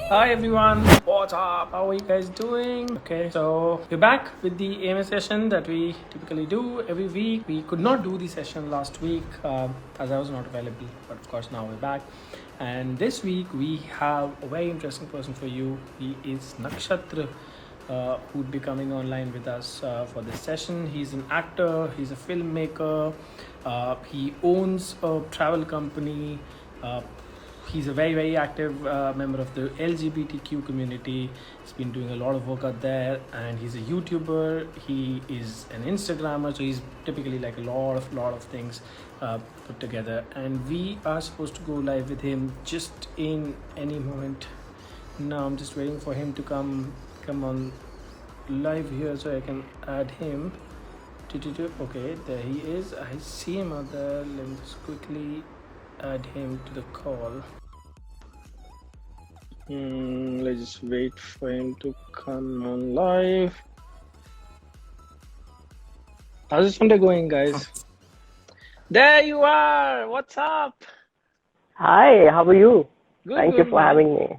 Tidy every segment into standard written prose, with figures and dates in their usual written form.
Hi everyone, what's up? How are you guys doing? Okay, so we're back with the AMA session that we typically do every week. We could not do the session last week as I was not available, but of course now we're back. And this week we have a very interesting person for you. He is Nakshatra, who would be coming online with us for this session. He's an actor, he's a filmmaker, he owns a travel company. He's a very active member of the LGBTQ community. He's been doing a lot of work out there, and he's a YouTuber. He is an Instagrammer, so he's typically like a lot of things put together. And we are supposed to go live with him just in any moment. Now I'm just waiting for him to come on live here so I can add him. Okay, there he is. I see him out there. Let me just quickly add him to the call. Let's just wait for him to come on live. How's this Sunday going, guys? There you are. What's up? Hi, how are you? Good, Thank you good, for man. having me.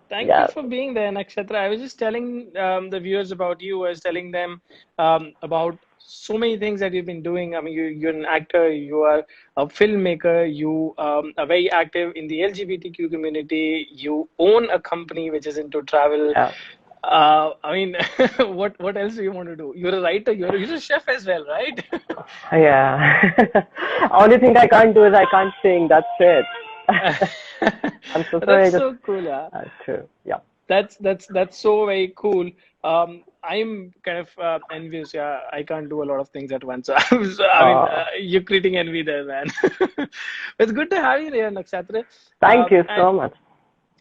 Thank you Yeah. for being there, Nakshatra. I was just telling the viewers about you. I was telling them about so many things that you've been doing. I mean, you're an actor, you are a filmmaker, you are very active in the LGBTQ community, you own a company which is into travel. Yeah. I mean, what else do you want to do? You're a writer, you're a chef as well, right? Yeah. Only thing I can't do is I can't sing. That's it. I'm so sorry. That's I just so cool, yeah. true. Yeah. That's so very cool. I'm kind of envious. Yeah, I can't do a lot of things at once. I mean, Uh, you're creating envy there, man. It's good to have you there, Nakshatra. Thank you And so much.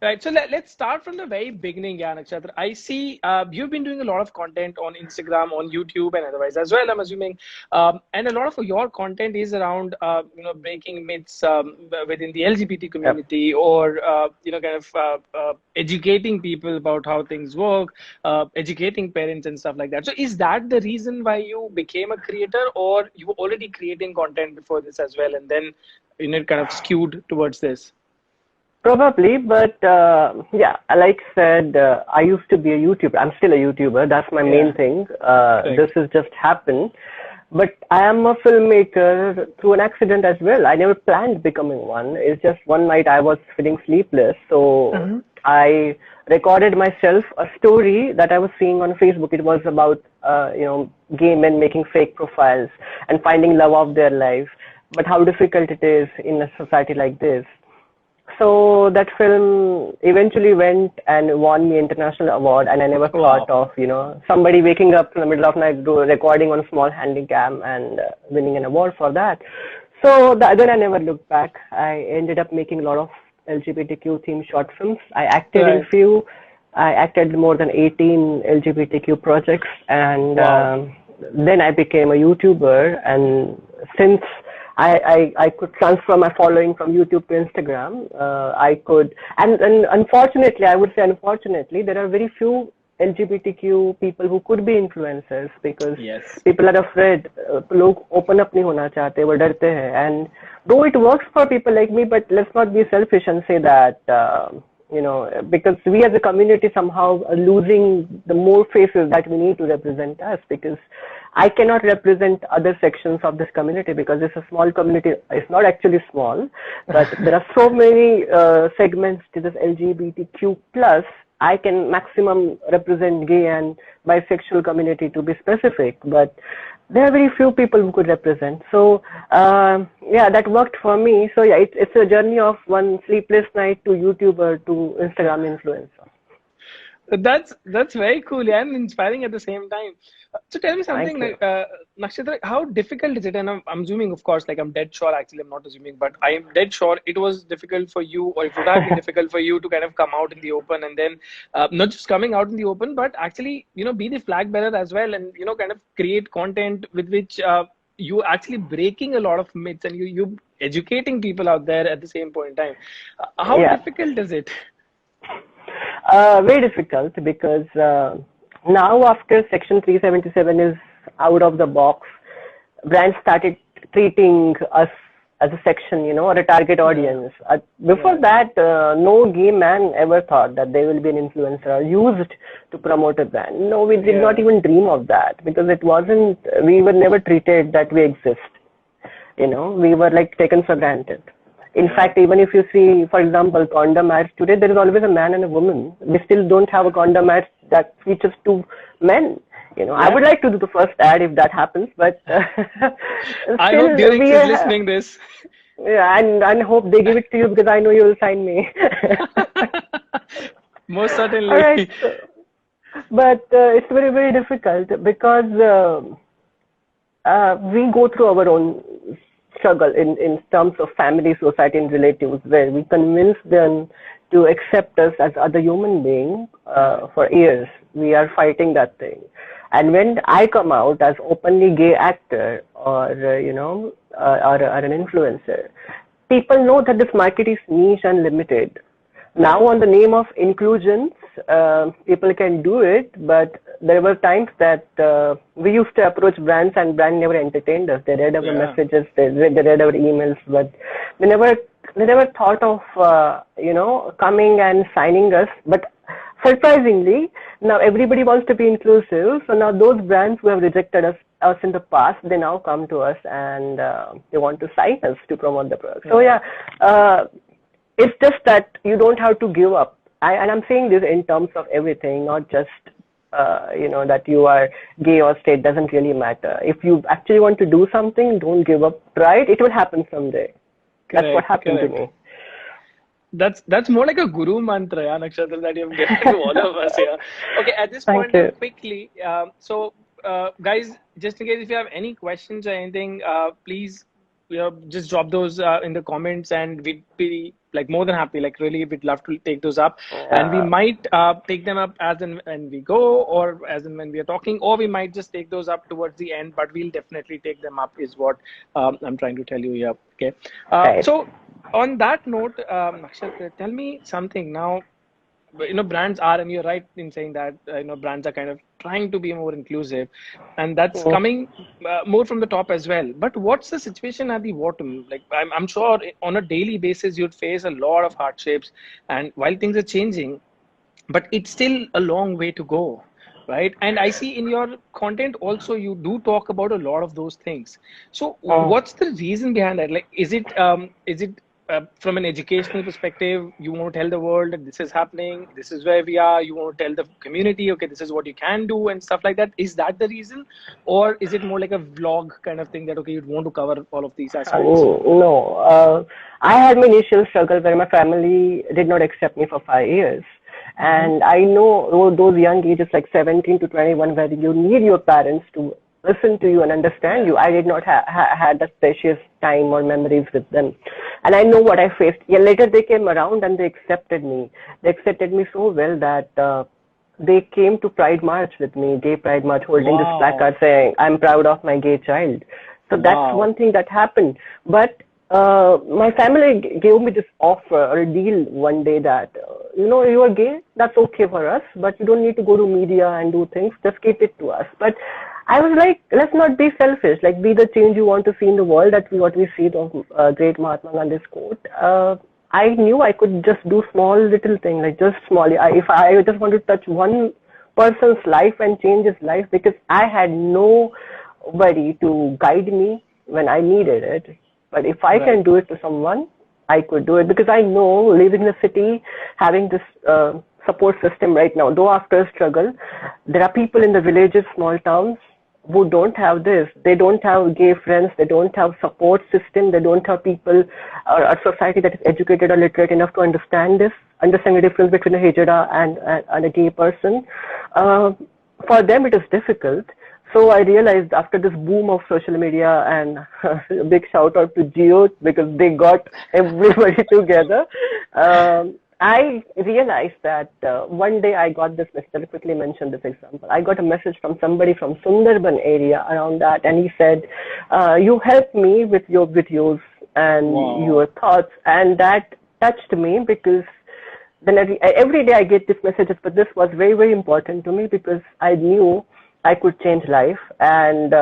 right, so let's start from the very beginning, yeah, Nakshatra. I see you've been doing a lot of content on Instagram, on YouTube, and otherwise as well, I'm assuming. And a lot of your content is around, breaking myths within the LGBT Yep. community, or kind of educating people about how things work, educating parents and stuff like that. So, is that the reason why you became a creator, or you were already creating content before this as well, and then kind of skewed towards this? Probably, but yeah, like I said, I used to be a YouTuber. I'm still a YouTuber. That's my main Yeah, thing. This correct. has just happened. But I am a filmmaker through an accident as well. I never planned becoming one. It's just one night I was feeling sleepless. So Mm-hmm. I recorded myself a story that I was seeing on Facebook. It was about, gay men making fake profiles and finding love of their life, but how difficult it is in a society like this. So that film eventually went and won me international award, and I never thought Wow. of somebody waking up in the middle of night recording on a small handy cam and winning an award for that. So then I never looked back. I ended up making a lot of LGBTQ themed short films. I acted in Right. few. I acted more than 18 LGBTQ projects, and Wow. then I became a YouTuber. And since I could transfer my following from YouTube to Instagram, I could, and unfortunately, I would say unfortunately, there are very few LGBTQ people who could be influencers because Yes. people are afraid. लोग open up नहीं होना चाहते, वो डरते हैं. And though it works for people like me, but let's not be selfish and say that. Because we as a community somehow are losing the more faces that we need to represent us, because I cannot represent other sections of this community because it's a small community. It's not actually small, but there are so many segments to this LGBTQ plus. I can maximum represent gay and bisexual community to be specific, but there are very few people who could represent. So yeah, that worked for me. So yeah, it's a journey of one sleepless night to YouTuber to Instagram influencer. That's very cool and inspiring at the same time. So tell me something, Thank you. Nakshatra, how difficult is it? And I'm assuming, of course, like I'm dead sure, actually, I'm not assuming, but I am dead sure it was difficult for you, or it would have been difficult for you to kind of come out in the open, and then not just coming out in the open, but actually, be the flag bearer as well, and, kind of create content with which you actually breaking a lot of myths, and you educating people out there at the same point in time. How Yeah. difficult is it? Very difficult because now after Section 377 is out of the box, brands started treating us as a section, or a target audience. Before that, no gay man ever thought that they will be an influencer or used to promote a brand. No, we did not even dream of that, because it wasn't, we were never treated that we exist. We were like taken for granted. In fact, even if you see, for example, condom ads today, there is always a man and a woman. We still don't have a condom ad that features two men. I would like to do the first ad if that happens, but I hope Durex is listening this. Yeah, and hope they give it to you, because I know you will sign me. Most certainly. All right. But it's very, very difficult, because we go through our own struggle in terms of family, society, and relatives, where we convince them to accept us as other human beings for years. We are fighting that thing. And when I come out as openly gay actor, or or an influencer, people know that this market is niche and limited. Now, on the name of inclusions, people can do it, but there were times that we used to approach brands, and brand never entertained us. They read our messages, they read our emails, but they never thought of coming and signing us. But surprisingly, now everybody wants to be inclusive. So now those brands who have rejected us in the past, they now come to us, and they want to sign us to promote the product. So it's just that you don't have to give up. And I'm saying this in terms of everything, not just that you are gay or straight. Doesn't really matter. If you actually want to do something, don't give up. Try it. It will happen someday. That's what happened to me. That's more like a guru mantra, Nakshatra, that you've given to all of us here. Okay, at this point, quickly, guys, just in case if you have any questions or anything, please just drop those in the comments, and we'd be like more than happy. Like really, we'd love to take those up, and we might take them up as and when we go, or as and when we are talking, or we might just take those up towards the end. But we'll definitely take them up, is what I'm trying to tell you here. Okay, so on that note, Nakshatra, tell me something now. Brands are, and you're right in saying that brands are kind of trying to be more inclusive, and that's coming more from the top as well. But what's the situation at the bottom? Like I'm sure on a daily basis you'd face a lot of hardships, and while things are changing, but it's still a long way to go, right? And I see in your content also you do talk about a lot of those things. So what's the reason behind that? Like, is it from an educational perspective, you want to tell the world that this is happening, this is where we are, you want to tell the community, okay, this is what you can do and stuff like that? Is that the reason? Or is it more like a vlog kind of thing that, okay, you'd want to cover all of these aspects? No. I had my initial struggle where my family did not accept me for 5 years. And I know those young ages, like 17 to 21, where you need your parents to listen to you and understand you. I did not had that precious time or memories with them. And I know what I faced. Yeah, later they came around and they accepted me. They accepted me so well that they came to Pride March with me, Gay Pride March, holding this placard saying, "I'm proud of my gay child." So that's one thing that happened. But my family gave me this offer or a deal one day that, you are gay, that's okay for us, but you don't need to go to media and do things, just keep it to us. But I was like, let's not be selfish, like be the change you want to see in the world, that what we see of great Mahatma Gandhi's quote. I knew I could just do small little thing, like just small. If I just want to touch one person's life and change his life, because I had nobody to guide me when I needed it. But if I can do it to someone, I could do it, because I know living in the city, having this support system right now, though after a struggle, there are people in the villages, small towns, who don't have this. They don't have gay friends, they don't have support system, they don't have people or a society that is educated or literate enough to understand the difference between a hijra and a gay person. For them it is difficult. So I realized after this boom of social media, and a big shout out to Jio, because they got everybody together, I realized that one day I got this message. I'll quickly mention this example. I got a message from somebody from Sundarban area around that, and he said, you helped me with your videos and your thoughts, and that touched me, because then every day I get these messages, but this was very, very important to me, because I knew I could change life. And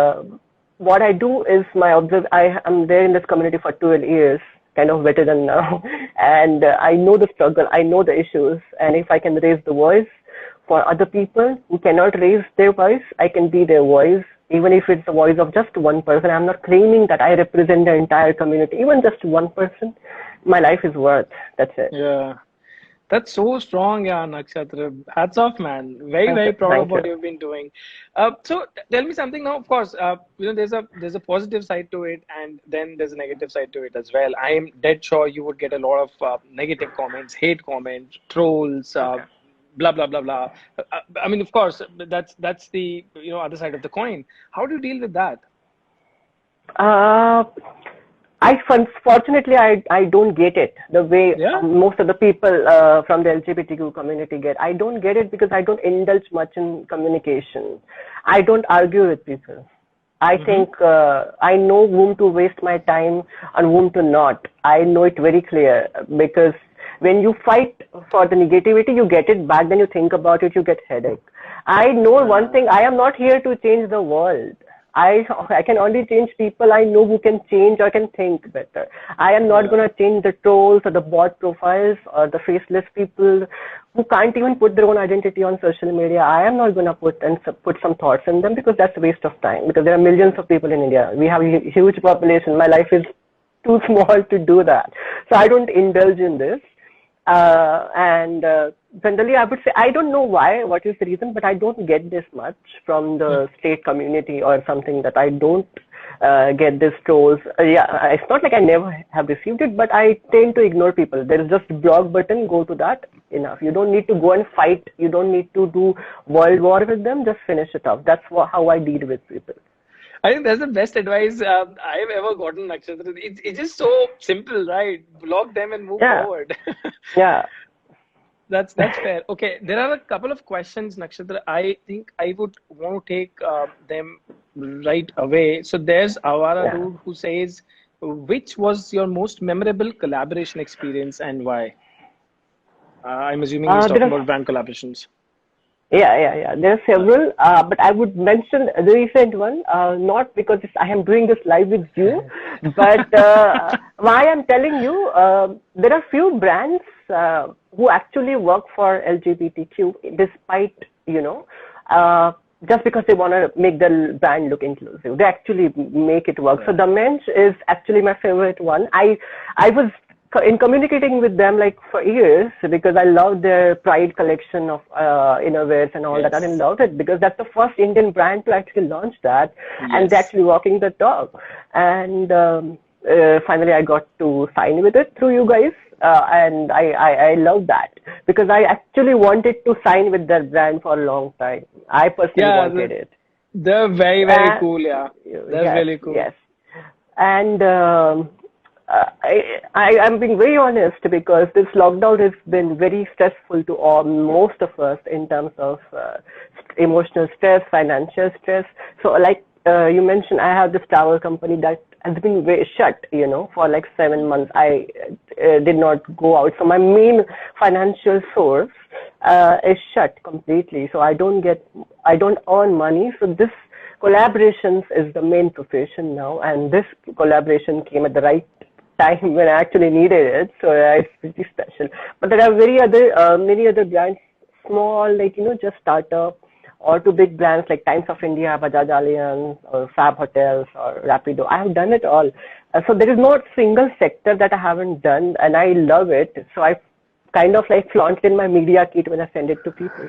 what I do is I am there in this community for 12 years, kind of veteran now, and I know the struggle, I know the issues, and if I can raise the voice for other people who cannot raise their voice, I can be their voice, even if it's the voice of just one person. I'm not claiming that I represent the entire community, even just one person. My life is worth. That's it. Yeah. That's so strong, yeah, Nakshatra. Hats off, man. Very, very proud of Thank you. what you've been doing. So tell me something now. Of course, there's a positive side to it, and then there's a negative side to it as well. I am dead sure you would get a lot of negative comments, hate comments, trolls, Okay. blah blah blah blah. I mean, of course, that's the other side of the coin. How do you deal with that? Uh, Fortunately, I don't get it the way Yeah. most of the people from the LGBTQ community get. I don't get it because I don't indulge much in communication. I don't argue with people. I Mm-hmm. think I know whom to waste my time and whom to not. I know it very clear because when you fight for the negativity, you get it back. Then you think about it, you get headache. I know one thing. I am not here to change the world. I can only change people I know who can change or can think better. I am not Yeah. going to change the trolls or the bot profiles or the faceless people who can't even put their own identity on social media. I am not going to put some thoughts in them because that's a waste of time. Because there are millions of people in India. We have a huge population. My life is too small to do that. So I don't indulge in this. And generally, I would say I don't know why, what is the reason, but I don't get this much from the state community or something that I don't get this trolls. Yeah, it's not like I never have received it, but I tend to ignore people. There is just blog button, go to that, enough. You don't need to go and fight. You don't need to do world war with them. Just finish it off. That's how I deal with people. I think that's the best advice I've ever gotten, Nakshatra. It's just so simple, right? Block them and move Yeah, forward. yeah, That's fair. Okay, there are a couple of questions, Nakshatra. I think I would want to take them right away. So there's Avara yeah. Dude who says, which was your most memorable collaboration experience and why? I'm assuming he's There talking are about brand collaborations. Yeah. There are several, but I would mention the recent one, not because I am doing this live with you, but why I'm telling you, there are few brands who actually work for LGBTQ despite, just because they want to make the brand look inclusive. They actually make it work. So Yeah. the Mensch is actually my favorite one. I was in communicating with them like for years because I love their Pride collection of innerwears and all that. I Yes. love it because that's the first Indian brand to actually launch that, and they're Yes. actually walking the talk. And finally, I got to sign with it through you guys, and I love that because I actually wanted to sign with their brand for a long time. I personally Yeah, wanted it. they're very, very And cool. Yeah, that's yes, really cool. yes. And I'm being very honest because this lockdown has been very stressful to most of us in terms of emotional stress, financial stress. So, like you mentioned, I have this travel company that has been very shut, for like 7 months. I did not go out. So, my main financial source is shut completely. So, I don't earn money. So, this collaborations is the main profession now, and this collaboration came at the right time when I actually needed it. So it's pretty special. But there are many other brands, small, like, just startup, or to big brands like Times of India, Bajaj Allianz, or Fab Hotels, or Rapido. I have done it all. So there is not single sector that I haven't done, and I love it. So I kind of like flaunt it in my media kit when I send it to people.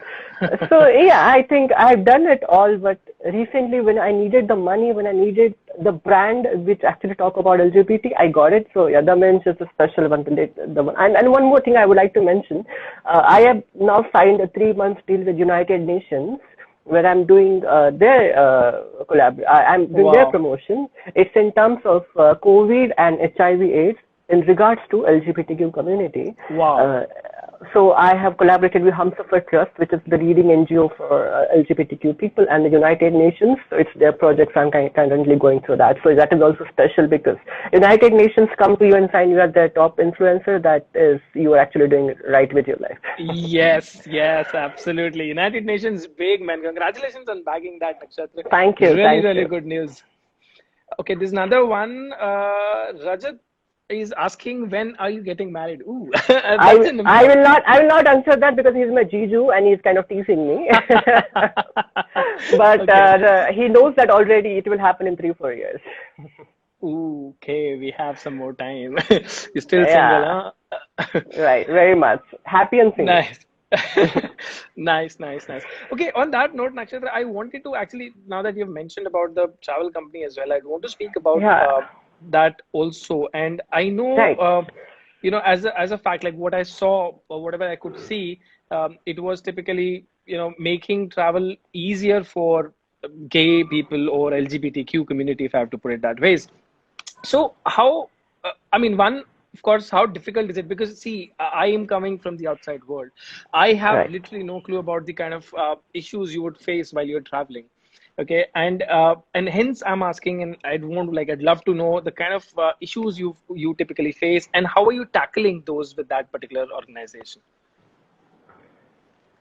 So yeah, I think I've done it all, but recently when I needed the money, when I needed the brand which actually talk about LGBT, I got it. So yeah, the Mensch is a special one. The one. And one more thing I would like to mention, I have now signed a 3 month deal with United Nations where I'm doing their I'm doing their Wow. promotion. It's in terms of COVID and HIV/AIDS in regards to LGBTQ community. Wow. So I have collaborated with Humsafar Trust, which is the leading NGO for LGBTQ people, and the United Nations. So it's their projects. I'm currently going through that. So that is also special because United Nations come to you and sign you as their top influencer. That is, you are actually doing it right with your life. Yes, yes, absolutely. United Nations big, man. Congratulations on bagging that, Nakshatra. Thank you. Really, Thank really you. good news. Okay, there's another one. Rajat is asking, when are you getting married? Ooh, that's an important. I will not answer that because he's my Jiju and he's kind of teasing me. But Okay. he knows that already it will happen in 3 4 years. Ooh, okay, we have some more time. You're still single, Yeah, huh? right. Very much happy and single. Nice. Nice, nice, nice. Okay, on that note, Nakshatra, I wanted to actually, now that you've mentioned about the travel company as well, I want to speak about Yeah, that also. And I know, right, as a fact, like what I saw or whatever I could see, it was typically, making travel easier for gay people or LGBTQ community, if I have to put it that way. So how, I mean, one, of course, how difficult is it? Because see, I am coming from the outside world. I have right. literally no clue about the kind of issues you would face while you're traveling. Okay, and hence I'm asking, and I'd love to know the kind of issues you typically face, and how are you tackling those with that particular organization?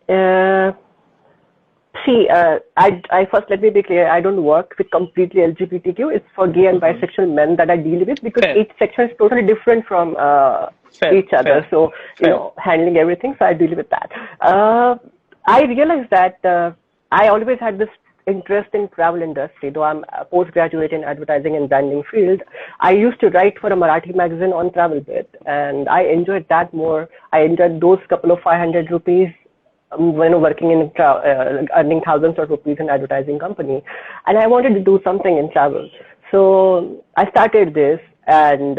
Uh, See, I first let me be clear. I don't work with completely LGBTQ. It's for gay and Hmm. bisexual men that I deal with because Fair, each section is totally different from fair, each other. fair, So fair. handling everything. So I deal with that. I realized that I always had this interest in travel industry. Though I'm a postgraduate in advertising and branding field, I used to write for a Marathi magazine on travel bit, and I enjoyed that more. I enjoyed those couple of 500 rupees when working in earning thousands of rupees in advertising company, and I wanted to do something in travel. So I started this, and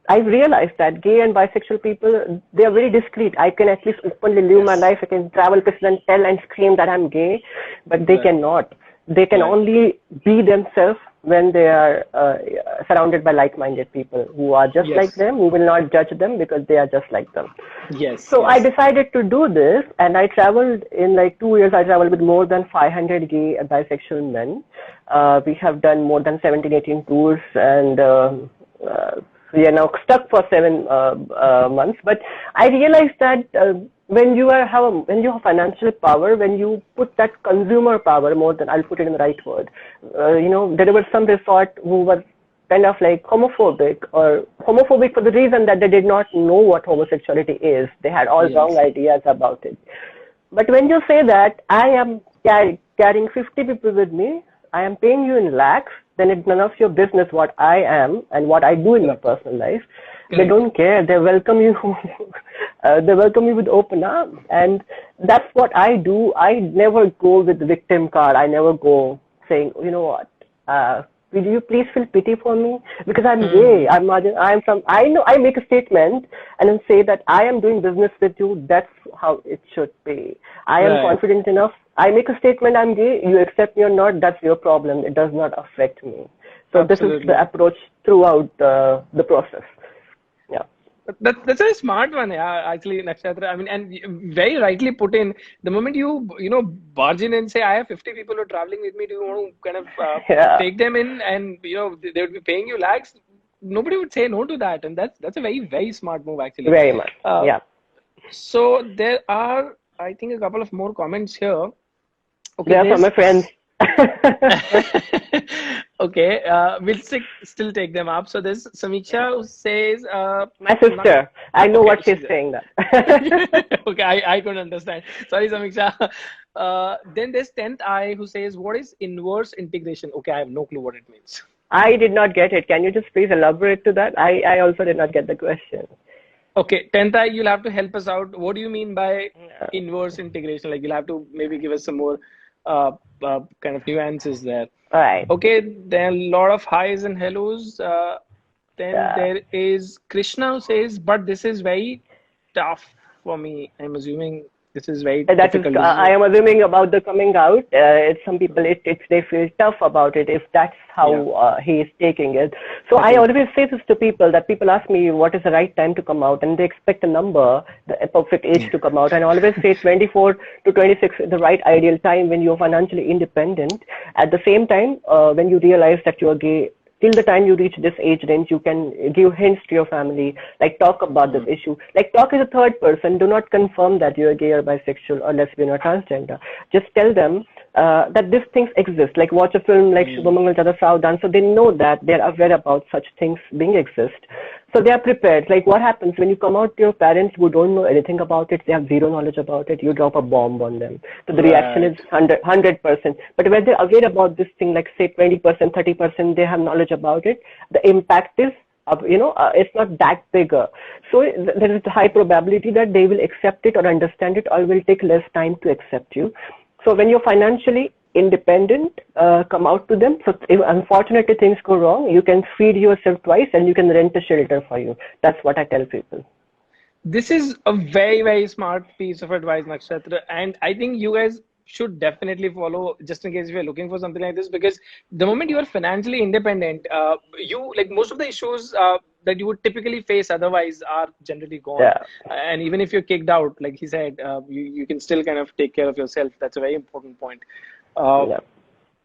I realized that gay and bisexual people, they are very discreet. I can at least openly live my Yes, life. I can travel places and tell and scream that I'm gay, but they right, cannot. They can right. only be themselves when they are surrounded by like-minded people who are just like Yes, them, who will not judge them because they are just like them. yes, So I yes. decided to do this, and I traveled in like 2 years. I traveled with more than 500 gay and bisexual men. We have done more than 17, 18 tours, and uh, we are now stuck for 7 months. But I realized that when you have financial power, when you put that consumer power more than, I'll put it in the right word. There were some resort who were kind of like homophobic for the reason that they did not know what homosexuality is. They had all wrong Yes. ideas about it. But when you say that I am carrying 50 people with me, I am paying you in lakhs, then it's none of your business what I am and what I do in my Correct. personal life. They Correct. don't care. They welcome you. They welcome you with open arms, and that's what I do. I never go with the victim card. I never go saying, you know what, will you please feel pity for me because I'm gay. Hmm. I'm from. I know. I make a statement and then say that I am doing business with you. That's how it should be. I am Right. confident enough. I make a statement. I'm gay. You accept me or not. That's your problem. It does not affect me. So this is the Absolutely. approach throughout the process. Yeah. That's a smart one, yeah, actually, Nakshatra. I mean, and very rightly put in. The moment barge in and say, I have 50 people who are traveling with me, do you want to kind of Yeah. take them in, and they would be paying you lakhs? Nobody would say no to that, and that's a very, very smart move, actually. Very much. Uh, Yeah. so there are, I think, a couple of more comments here. Okay, They are from my friends. okay, we'll still take them up. So there's Samiksha who says, My not, sister. I know okay, what she's she's saying that. okay, I couldn't understand. Sorry, Samiksha. Then there's 10th I who says, what is inverse integration? Okay, I have no clue what it means. I did not get it. Can you just please elaborate to that? I also did not get the question. Okay, 10th I, you'll have to help us out. What do you mean by Yeah. inverse integration? Like, you'll have to maybe give us some more kind of nuances there. All right. Okay, there are a lot of highs and hellos. Then Yeah. there is Krishna who says, but this is very tough for me. I'm assuming this is very That is, difficult. I am assuming about the coming out. It's some people, they feel tough about it if that's Yeah, how he is taking it. So I agreed. always say this to people that people ask me what is the right time to come out, and they expect a number, a perfect age to come out. And I always say 24 to 26 is the right ideal time when you're financially independent. At the same time, when you realize that you're gay, till the time you reach this age range, you can give hints to your family, like talk about this Hmm. issue. Like talk as a third person. Do not confirm that you're gay or bisexual or lesbian or transgender. Just tell them that these things exist. Like watch a film like Shubhamangal Jada Savdan, so they know that they're aware about such things being exist. So they are prepared. Like what happens when you come out to your parents who don't know anything about it, they have zero knowledge about it, you drop a bomb on them. So the reaction is 100%. But when they're aware about this thing, like say 20%, 30%, they have knowledge about it, the impact is it's not that bigger. So there is a high probability that they will accept it or understand it, or will take less time to accept you. So when you're financially independent, come out to them. So if unfortunately things go wrong, you can feed yourself twice and you can rent a shelter for you. That's what I tell people. This is a very, very smart piece of advice, Nakshatra. And I think you guys should definitely follow, just in case if you're looking for something like this, because the moment you are financially independent, you like most of the issues that you would typically face otherwise are generally gone. Yeah. And even if you're kicked out, like he said, you can still kind of take care of yourself. That's a very important point. Yeah.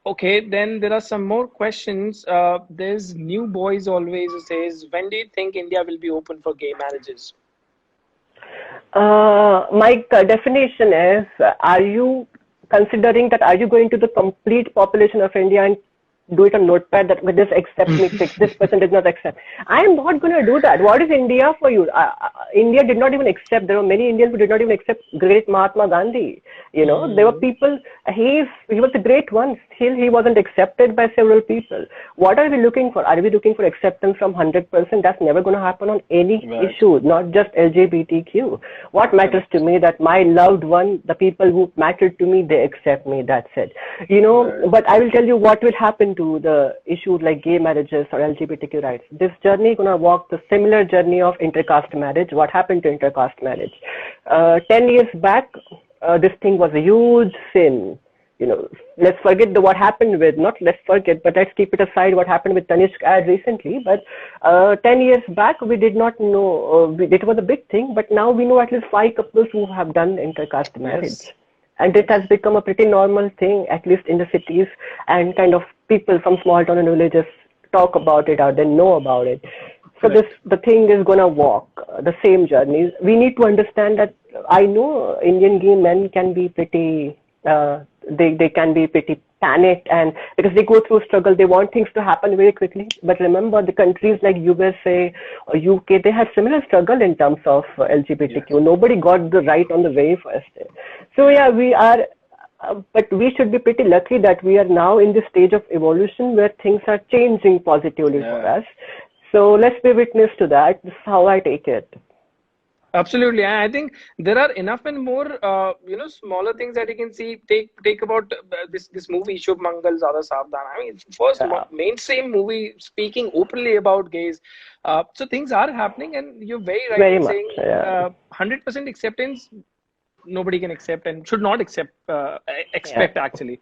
Okay, then there are some more questions. There's New Boys Always who says, when do you think India will be open for gay marriages? My definition is, are you considering that, are you going to the complete population of India and do it on notepad that with this accept me, this person does not accept? I am not going to do that. What is India for you? India did not even accept, there were many Indians who did not even accept great Mahatma Gandhi. There were people, he was a great one, still he wasn't accepted by several people. What are we looking for? Are we looking for acceptance from 100%? That's never going to happen on any issue, not just LGBTQ. What matters to me that my loved one, the people who mattered to me, they accept me, that's it. But I will tell you what will happen to the issues like gay marriages or LGBTQ rights. This journey is going to walk the similar journey of intercaste marriage. What happened to intercaste marriage? 10 years back, this thing was a huge sin. Let's forget what happened with, not let's forget, but let's keep it aside what happened with Tanishq ad recently. But 10 years back, we did not know, it was a big thing, but now we know at least 5 couples who have done intercaste marriage. Yes. And it has become a pretty normal thing, at least in the cities, and kind of people from small town and villages talk about it or they know about it. So the thing is going to walk the same journey. We need to understand that I know Indian gay men can be pretty, they can be pretty panicked, and because they go through struggle, they want things to happen very quickly. But remember, the countries like USA or UK, they had similar struggle in terms of LGBTQ. Yes. Nobody got the right on the very first day. So yeah, we are, but we should be pretty lucky that we are now in this stage of evolution where things are changing positively for us. So let's be witness to that. This is how I take it. Absolutely. I think there are enough and more, smaller things that you can see. Take about this movie, Shubh Mangal Zyada Savdan. I mean, first mainstream movie speaking openly about gays. So things are happening, and you're very right in saying 100% acceptance. Nobody can accept and should not expect actually.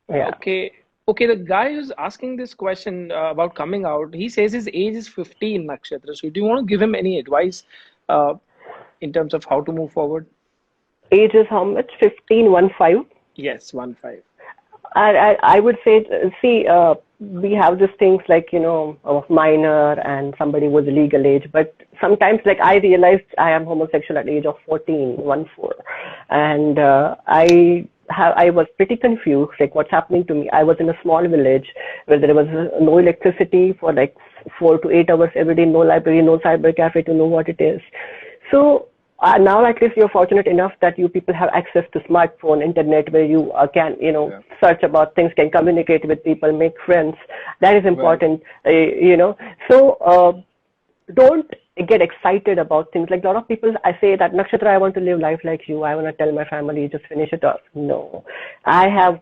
Yeah. Okay. The guy who's asking this question about coming out, he says his age is 15, Nakshatra. So do you want to give him any advice in terms of how to move forward? Age is how much? 15, 15? Yes, 15. I would say, see, we have these things like, of minor and somebody was legal age, but sometimes like I realized I am homosexual at the age of 14, 14. And I was pretty confused, like what's happening to me. I was in a small village where there was no electricity for like 4 to 8 hours every day, no library, no cyber cafe to know what it is. So now at least you're fortunate enough that you people have access to smartphone, internet, where you can, search about things, can communicate with people, make friends. That is important, So don't get excited about things. Like a lot of people, I say that, Nakshatra, I want to live life like you. I want to tell my family, just finish it off. No, I have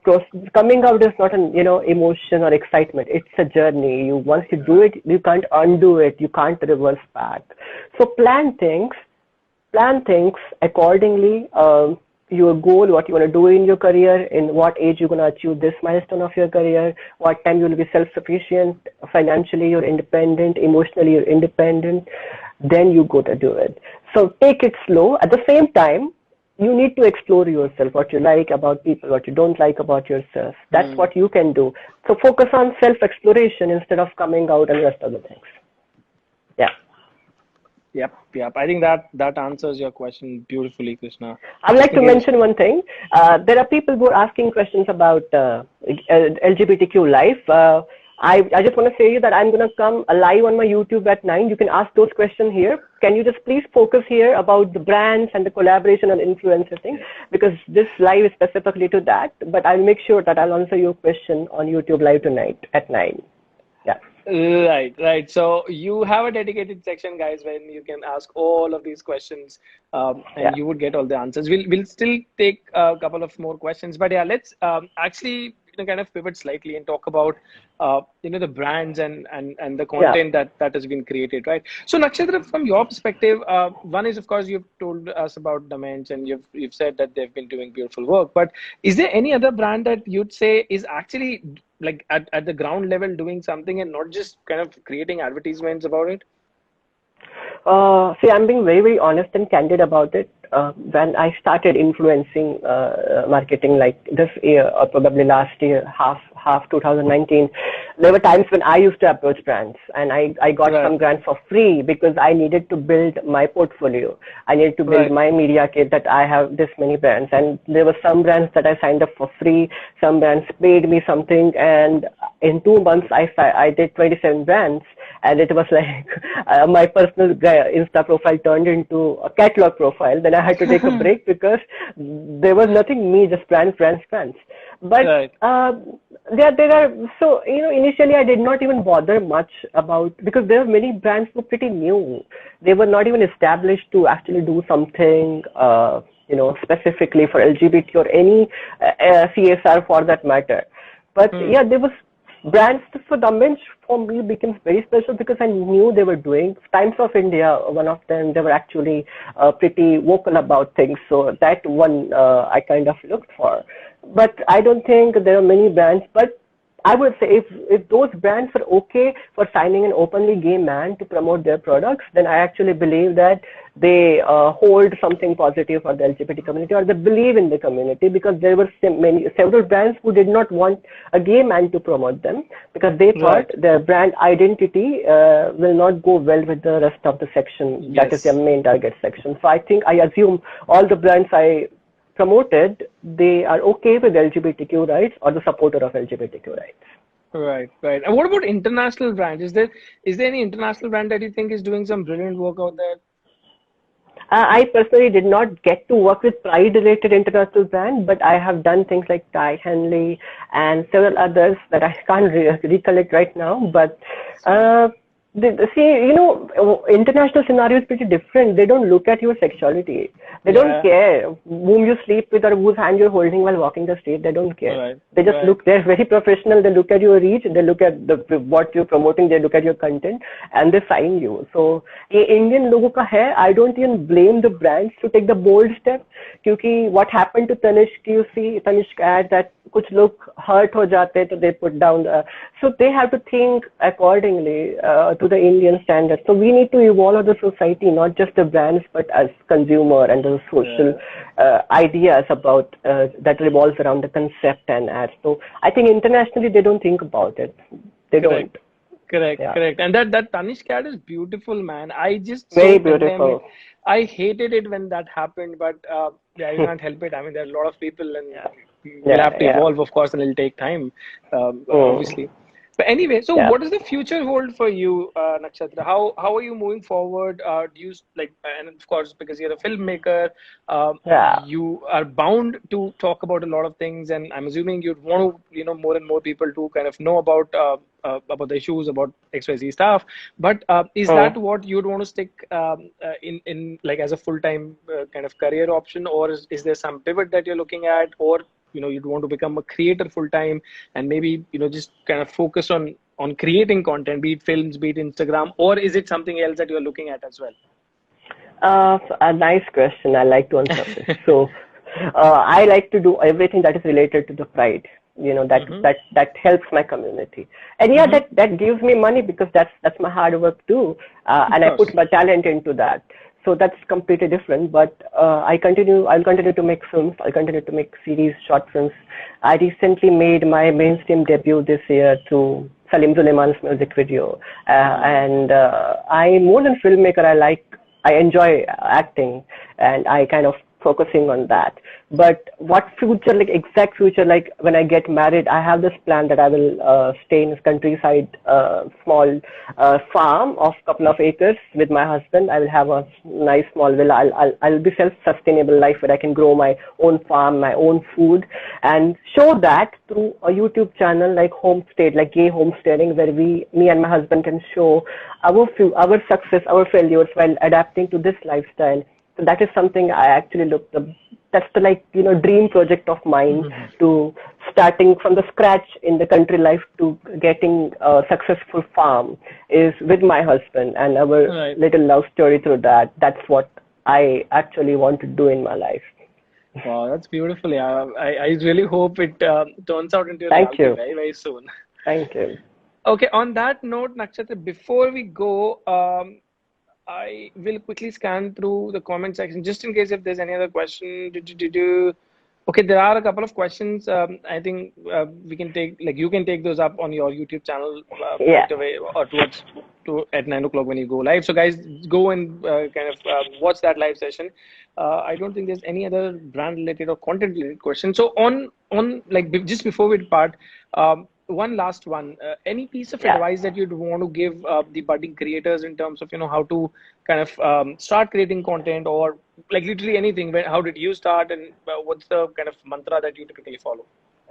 coming out is not an, emotion or excitement. It's a journey. Once you do it, you can't undo it. You can't reverse back. So plan things accordingly. Your goal, what you want to do in your career, in what age you're going to achieve this milestone of your career, what time you'll be self-sufficient, financially you're independent, emotionally you're independent, then you go to do it. So take it slow. At the same time, you need to explore yourself, what you like about people, what you don't like about yourself. That's what you can do. So focus on self-exploration instead of coming out and the rest of the things. Yeah. Yep. I think that answers your question beautifully, Krishna. I would Just like in to case. mention one thing. There are people who are asking questions about LGBTQ life. I just want to say that I'm going to come live on my YouTube at 9. You can ask those questions here. Can you just please focus here about the brands and the collaboration and influencer thing? Because this live is specifically to that. But I'll make sure that I'll answer your question on YouTube live tonight at 9. Yeah. Right. So you have a dedicated section, guys, when you can ask all of these questions, Yeah. and you would get all the answers. We'll still take a couple of more questions, but yeah, let's actually kind of pivot slightly and talk about the brands and the Yeah. content that has been created, right? So Nakshatra, from your perspective, one is of course you've told us about Dimensions and you've said that they've been doing beautiful work, but is there any other brand that you'd say is actually like at the ground level doing something and not just kind of creating advertisements about it? See, I'm being very, very honest and candid about it. When I started influencing marketing like this year or probably last year, half 2019, there were times when I used to approach brands and I got Right. some grants for free because I needed to build my portfolio. I needed to build Right. my media kit that I have this many brands. And there were some brands that I signed up for free. Some brands paid me something. And in 2 months, I did 27 brands. And it was like my personal Insta profile turned into a catalog profile. Then I had to take a break because there was nothing me, just brands. But Right. there are, so, initially I did not even bother much about, because there are many brands who were pretty new. They were not even established to actually do something, specifically for LGBT or any CSR for that matter. But yeah, there was brands for the men's for me became very special because I knew they were doing Times of India. One of them, they were actually pretty vocal about things. So that one I kind of looked for. But I don't think there are many brands. But I would say if those brands are okay for signing an openly gay man to promote their products, then I actually believe that they hold something positive for the LGBT community, or they believe in the community, because there were several brands who did not want a gay man to promote them because they thought Right. their brand identity will not go well with the rest of the section. That is their Yes. main target section. So I assume all the brands I promoted, they are okay with LGBTQ rights or the supporter of LGBTQ rights. Right. And what about international brands? Is there any international brand that you think is doing some brilliant work out there? I personally did not get to work with Pride-related international brands, but I have done things like Ty Henley and several others that I can't recollect right now. But see, international scenario is pretty different. They don't look at your sexuality. They don't Yeah. care whom you sleep with or whose hand you're holding while walking the street. They don't care. Right. They just Right. look. They're very professional. They look at your reach. They look at what you're promoting. They look at your content, and they sign you. So ये Indian लोगों का है. I don't even blame the brands to take the bold step. क्योंकि what happened to Tanishq, you see Tanishq ad that कुछ लोग hurt हो जाते, तो they put down. So they have to think accordingly to the Indian standards. So we need to evolve as a society, not just the brands, but as consumer and the social ideas about that revolves around the concept and ads. So I think internationally they don't think about it. They don't. Correct. Correct. Yeah. Correct. And that Tanishq cat is beautiful, man. I just Very so condemn it. beautiful. I hated it when that happened, but yeah, you can't help it. I mean, there are a lot of people, and Yeah. we'll Yeah. have to Yeah. evolve, of course, and it'll take time, Mm. obviously. But anyway, so Yeah. what does the future hold for you, Nakshatra? How are you moving forward? Do you like, and of course, because you're a filmmaker, Yeah. you are bound to talk about a lot of things, and I'm assuming you'd want to, more and more people to kind of know about the issues, about XYZ stuff. But is that Mm. what you'd want to stick in like as a full-time kind of career option, or is there some pivot that you're looking at, or you'd want to become a creator full-time and maybe just kind of focus on creating content, be it films, be it Instagram, or is it something else that you're looking at as well? A nice question. I like to answer this. So, I like to do everything that is related to the pride. Mm-hmm. That helps my community, and yeah, Mm-hmm. that gives me money because that's my hard work too, Of and I put course. my talent into that. So that's completely different. But I'll continue to make films. I'll continue to make series, short films. I recently made my mainstream debut this year through Salim Suleiman's music video, and I'm more than filmmaker. I like I enjoy acting, and I kind of focusing on that. But what future, like exact future, like when I get married, I have this plan that I will stay in this countryside, small farm of couple of acres with my husband. I will have a nice small villa. I'll be self-sustainable life where I can grow my own farm, my own food, and show that through a YouTube channel like Homestead, like gay homesteading, where me and my husband can show our success, our failures while adapting to this lifestyle. So that is something I actually looked up. That's the dream project of mine, to starting from the scratch in the country life to getting a successful farm is with my husband, and our little love story through that. That's what I actually want to do in my life. Wow, that's beautiful. Yeah, I really hope it turns out into Thank reality you. very, very soon. Thank you. Okay, on that note, Nakshatra, before we go, I will quickly scan through the comment section just in case if there's any other question. Okay, there are a couple of questions. I think we can take, like, you can take those up on your YouTube channel Yeah. right away, or at 9 o'clock when you go live. So guys, go and kind of watch that live session. I don't think there's any other brand related or content related question. So on like just before we depart, one last one. Any piece of advice that you'd want to give the budding creators in terms of how to kind of start creating content, or like literally anything? How did you start, and what's the kind of mantra that you typically follow?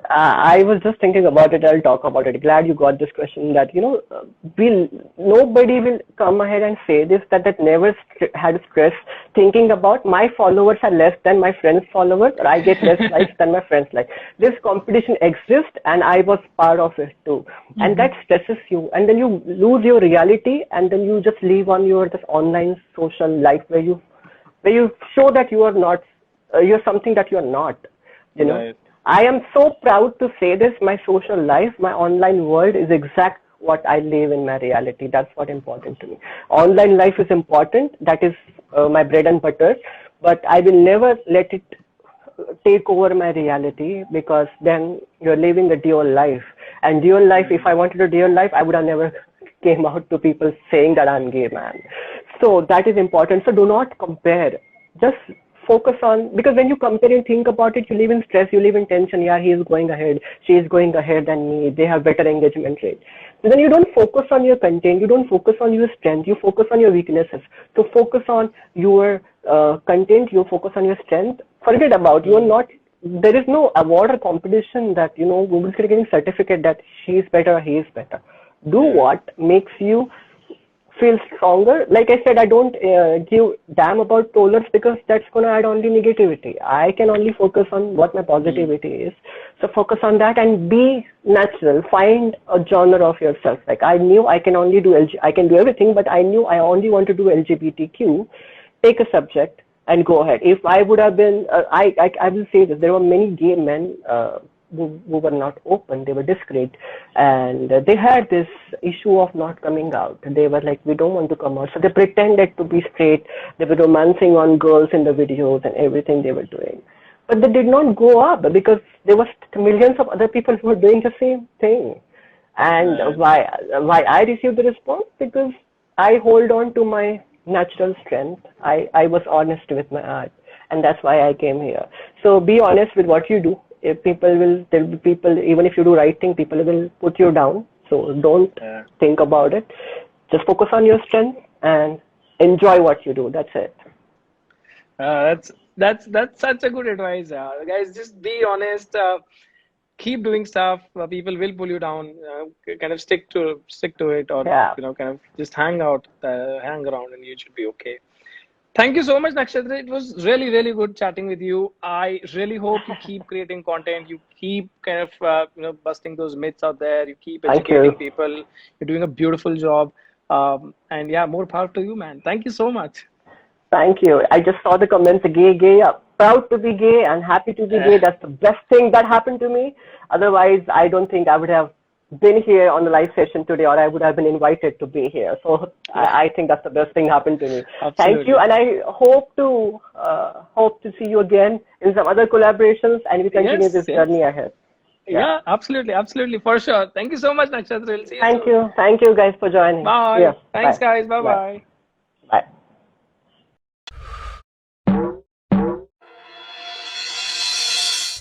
I was just thinking about it. I'll talk about it. Glad you got this question. That nobody will come ahead and say this, that never had stress thinking about my followers are less than my friends' followers, or I get less likes than my friends' likes. This competition exists, and I was part of it too. And that stresses you, and then you lose your reality, and then you just live on your this online social life where you show that you are not, you're something that you are not. Right. I am so proud to say this. My social life, my online world is exact what I live in my reality. That's what important to me. Online life is important. That is my bread and butter. But I will never let it take over my reality, because then you're living a dual life. And dual life, if I wanted a dual life, I would have never came out to people saying that I'm gay, man. So that is important. So do not compare. Just focus on, because when you compare and think about it, you live in stress, you live in tension. Yeah, he is going ahead, she is going ahead than me, they have better engagement rate. So then you don't focus on your content, you don't focus on your strength, you focus on your weaknesses. So focus on your content, you focus on your strength. Forget about, you are not, there is no award or competition that Google is getting certificate that she is better or he is better. Do what makes you feel stronger. Like I said, I don't give damn about trollers, because that's going to add only negativity. I can only focus on what my positivity is. So focus on that and be natural. Find a genre of yourself. Like I knew I can only do I can do everything, but I knew I only want to do LGBTQ. Take a subject and go ahead. If I would have been, I will say this, there were many gay men who were not open, they were discreet, and they had this issue of not coming out. They were like, we don't want to come out. So they pretended to be straight. They were romancing on girls in the videos and everything they were doing. But they did not go up, because there were millions of other people who were doing the same thing. And why I received the response? Because I hold on to my natural strength. I was honest with my art, and that's why I came here. So be honest with what you do. If there will be people, even if you do right thing, people will put you down. So don't think about it. Just focus on your strength and enjoy what you do. That's it. That's such a good advice, guys. Just be honest. Keep doing stuff. People will pull you down. Kind of stick to it, or kind of just hang around, and you should be okay. Thank you so much, Nakshatra. It was really, really good chatting with you. I really hope you keep creating content. You keep kind of, busting those myths out there. You keep educating people. You're doing a beautiful job. And yeah, more power to you, man. Thank you so much. Thank you. I just saw the comments, gay. Proud to be gay and happy to be gay. That's the best thing that happened to me. Otherwise, I don't think I would have been here on the live session today, or I would have been invited to be here. So I think that's the best thing happened to me. Absolutely. Thank you, and I hope to see you again in some other collaborations, and we continue this journey ahead. Yeah, absolutely, for sure. Thank you so much, Nakshatra. We'll see you soon. Thank you guys for joining. Bye. Thanks, guys. Bye. Bye.